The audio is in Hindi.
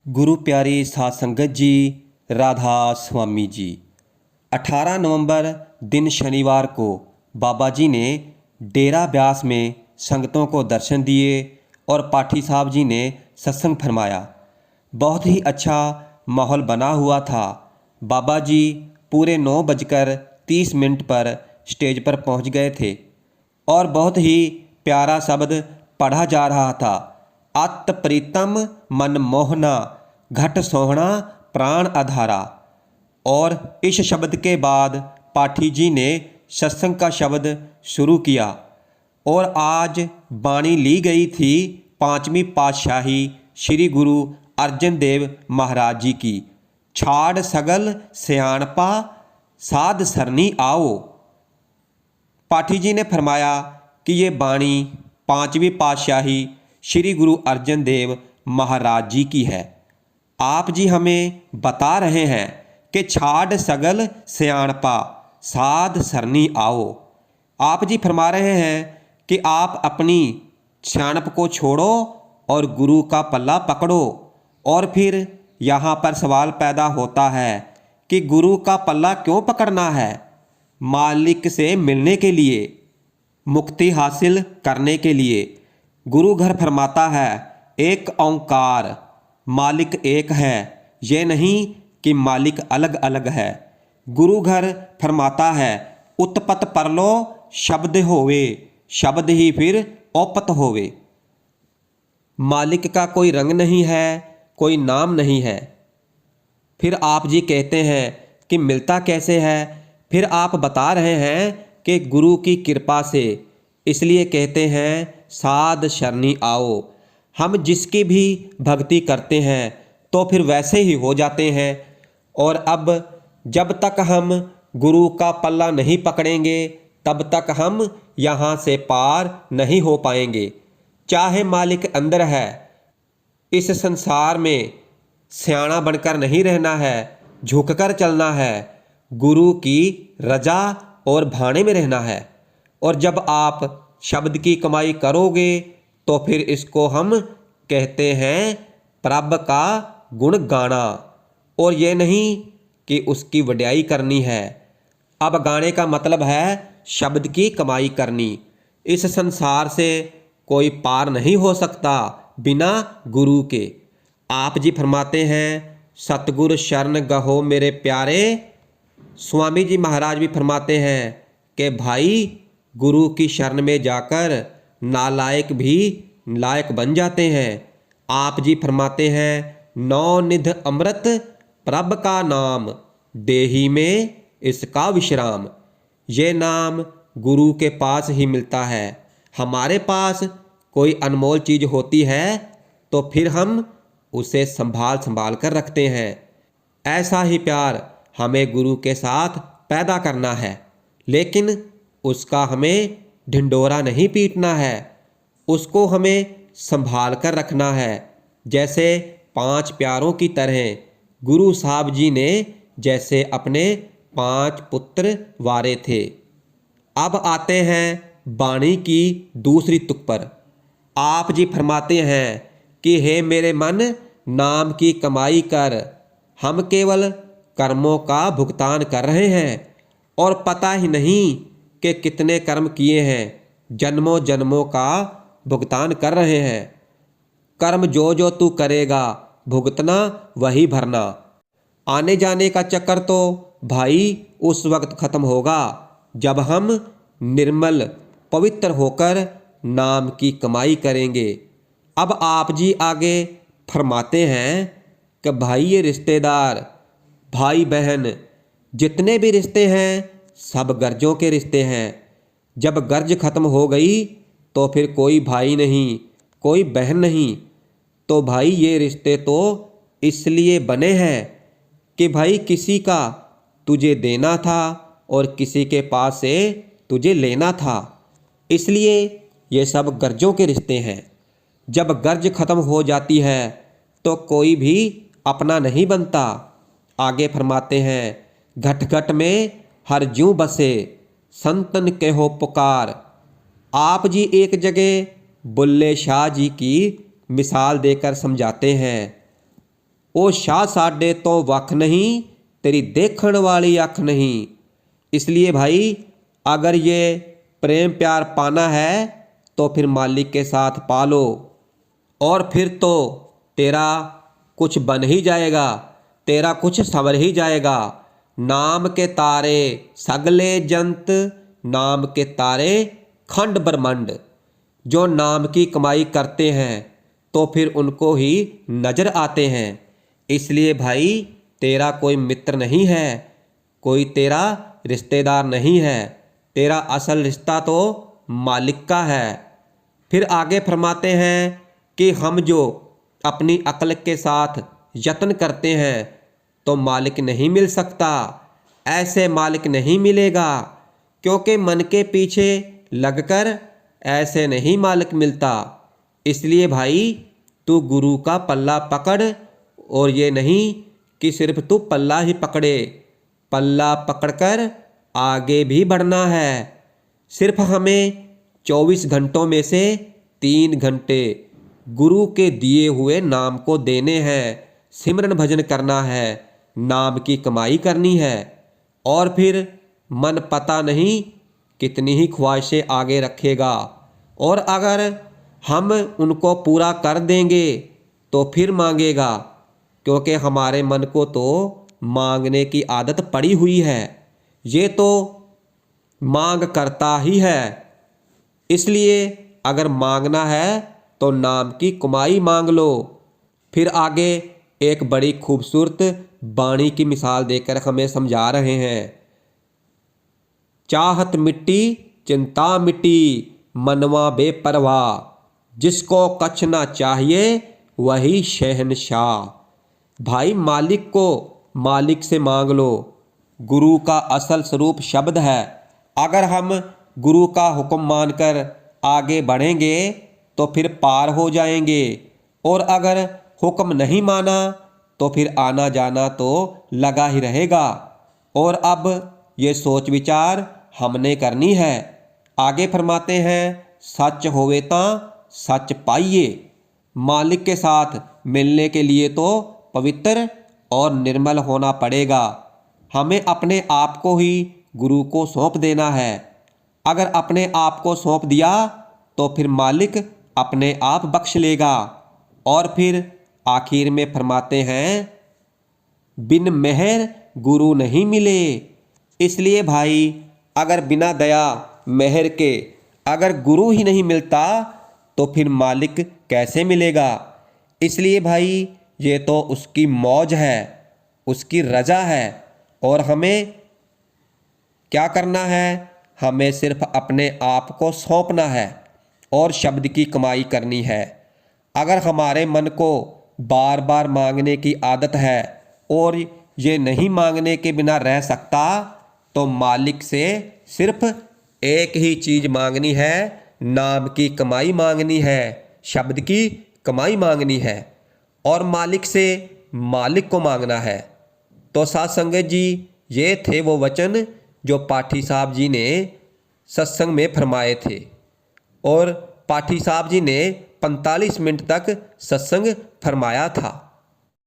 गुरु प्यारी साध संगत जी, राधा स्वामी जी। 18 नवंबर दिन शनिवार को बाबा जी ने डेरा ब्यास में संगतों को दर्शन दिए और पाठी साहब जी ने सत्संग फरमाया। बहुत ही अच्छा माहौल बना हुआ था। बाबा जी पूरे 9:30 पर स्टेज पर पहुंच गए थे और बहुत ही प्यारा शब्द पढ़ा जा रहा था। अत प्रीतम मन मोहना, घट सोहना प्राण आधारा। और इस शब्द के बाद पाठी जी ने सत्संग का शब्द शुरू किया और आज बाणी ली गई थी 5वीं पातशाही श्री गुरु अर्जन देव महाराज जी की। छाड़ सगल सियाणपा, साध सरनी आओ। पाठी जी ने फरमाया कि ये बाणी 5वीं पातशाही श्री गुरु अर्जन देव महाराज जी की है। आप जी हमें बता रहे हैं कि छाड़ सगल सियाणपा, साध सरनी आओ। आप जी फरमा रहे हैं कि आप अपनी सियाणप को छोड़ो और गुरु का पल्ला पकड़ो। और फिर यहाँ पर सवाल पैदा होता है कि गुरु का पल्ला क्यों पकड़ना है? मालिक से मिलने के लिए, मुक्ति हासिल करने के लिए। गुरु घर फरमाता है एक ओंकार, मालिक एक है, ये नहीं कि मालिक अलग अलग है। गुरु घर फरमाता है उत्पत परलो शब्द होवे, शब्द ही फिर औपत होवे। मालिक का कोई रंग नहीं है, कोई नाम नहीं है। फिर आप जी कहते हैं कि मिलता कैसे है? फिर आप बता रहे हैं कि गुरु की कृपा से। इसलिए कहते हैं साध शरणी आओ। हम जिसकी भी भक्ति करते हैं तो फिर वैसे ही हो जाते हैं। और अब जब तक हम गुरु का पल्ला नहीं पकड़ेंगे तब तक हम यहाँ से पार नहीं हो पाएंगे। चाहे मालिक अंदर है, इस संसार में सियाणा बनकर नहीं रहना है, झुककर चलना है, गुरु की रजा और भाने में रहना है। और जब आप शब्द की कमाई करोगे तो फिर इसको हम कहते हैं प्रभ का गुण गाना। और ये नहीं कि उसकी वड्याई करनी है। अब गाने का मतलब है शब्द की कमाई करनी। इस संसार से कोई पार नहीं हो सकता बिना गुरु के। आप जी फरमाते हैं सतगुर शरण गहो मेरे प्यारे। स्वामी जी महाराज भी फरमाते हैं कि भाई गुरु की शरण में जाकर नालायक भी लायक बन जाते हैं। आप जी फरमाते हैं नौ निध अमृत प्रभ का नाम, देही में इसका विश्राम। ये नाम गुरु के पास ही मिलता है। हमारे पास कोई अनमोल चीज़ होती है तो फिर हम उसे संभाल कर रखते हैं। ऐसा ही प्यार हमें गुरु के साथ पैदा करना है, लेकिन उसका हमें ढिंडोरा नहीं पीटना है, उसको हमें संभाल कर रखना है। जैसे 5 प्यारों की तरह गुरु साहब जी ने जैसे अपने 5 पुत्र वारे थे। अब आते हैं बाणी की दूसरी तुक पर। आप जी फरमाते हैं कि हे मेरे मन, नाम की कमाई कर। हम केवल कर्मों का भुगतान कर रहे हैं और पता ही नहीं कि कितने कर्म किए हैं। जन्मों जन्मों का भुगतान कर रहे हैं। कर्म जो जो तू करेगा भुगतना वही भरना। आने जाने का चक्कर तो भाई उस वक्त ख़त्म होगा जब हम निर्मल पवित्र होकर नाम की कमाई करेंगे। अब आप जी आगे फरमाते हैं कि भाई ये रिश्तेदार, भाई बहन, जितने भी रिश्ते हैं सब गर्जों के रिश्ते हैं। जब गर्ज ख़त्म हो गई तो फिर कोई भाई नहीं, कोई बहन नहीं। तो भाई ये रिश्ते तो इसलिए बने हैं कि भाई किसी का तुझे देना था और किसी के पास से तुझे लेना था। इसलिए ये सब गर्जों के रिश्ते हैं। जब गर्ज ख़त्म हो जाती है तो कोई भी अपना नहीं बनता। आगे फरमाते हैं घट घट में हर ज्यों बसे, संतन के हो पुकार। आप जी एक जगह बुल्ले शाह जी की मिसाल देकर समझाते हैं ਉਹ ਸ਼ਾਹ ਸਾਡੇ ਤੋਂ ਵੱਖ नहीं तेरी देखण वाली अख नहीं। इसलिए भाई अगर ये प्रेम प्यार पाना है तो फिर मालिक के साथ पालो, और फिर तो तेरा कुछ बन ही जाएगा, तेरा कुछ संवर ही जाएगा। नाम के तारे सगले जंत, नाम के तारे खंड ब्रह्मंड। जो नाम की कमाई करते हैं तो फिर उनको ही नज़र आते हैं। इसलिए भाई तेरा कोई मित्र नहीं है, कोई तेरा रिश्तेदार नहीं है, तेरा असल रिश्ता तो मालिक का है। फिर आगे फरमाते हैं कि हम जो अपनी अक्ल के साथ यत्न करते हैं तो मालिक नहीं मिल सकता, ऐसे मालिक नहीं मिलेगा, क्योंकि मन के पीछे लगकर ऐसे नहीं मालिक मिलता। इसलिए भाई तू गुरु का पल्ला पकड़, और ये नहीं कि सिर्फ तू पल्ला ही पकड़े, पल्ला पकड़कर आगे भी बढ़ना है। सिर्फ हमें 24 घंटों में से 3 घंटे गुरु के दिए हुए नाम को देने हैं, सिमरन भजन करना है, नाम की कमाई करनी है। और फिर मन पता नहीं कितनी ही ख्वाहिशें आगे रखेगा, और अगर हम उनको पूरा कर देंगे तो फिर मांगेगा, क्योंकि हमारे मन को तो मांगने की आदत पड़ी हुई है, ये तो मांग करता ही है। इसलिए अगर मांगना है तो नाम की कमाई मांग लो। फिर आगे एक बड़ी खूबसूरत बाणी की मिसाल देकर हमें समझा रहे हैं। चाहत मिट्टी चिंता मिट्टी, मनवा बेपरवाह, जिसको कछ ना चाहिए वही शहनशाह। भाई मालिक को मालिक से मांग लो। गुरु का असल स्वरूप शब्द है। अगर हम गुरु का हुक्म मानकर आगे बढ़ेंगे तो फिर पार हो जाएंगे, और अगर हुक्म नहीं माना तो फिर आना जाना तो लगा ही रहेगा। और अब ये सोच विचार हमने करनी है। आगे फरमाते हैं, सच होवे तां सच पाइए। मालिक के साथ मिलने के लिए तो पवित्र और निर्मल होना पड़ेगा। हमें अपने आप को ही गुरु को सौंप देना है। अगर अपने आप को सौंप दिया तो फिर मालिक अपने आप बख्श लेगा। और फिर आखिर में फरमाते हैं, बिन मेहर गुरु नहीं मिले। इसलिए भाई अगर बिना दया मेहर के अगर गुरु ही नहीं मिलता तो फिर मालिक कैसे मिलेगा। इसलिए भाई ये तो उसकी मौज है, उसकी रजा है, और हमें क्या करना है, हमें सिर्फ अपने आप को सौंपना है और शब्द की कमाई करनी है। अगर हमारे मन को बार बार मांगने की आदत है और ये नहीं मांगने के बिना रह सकता, तो मालिक से सिर्फ एक ही चीज़ मांगनी है, नाम की कमाई मांगनी है, शब्द की कमाई मांगनी है, और मालिक से मालिक को मांगना है। तो साथ संगत जी, ये थे वो वचन जो पाठी साहब जी ने सत्संग में फरमाए थे, और पाठी साहब जी ने 45 मिनट तक सत्संग फरमाया था।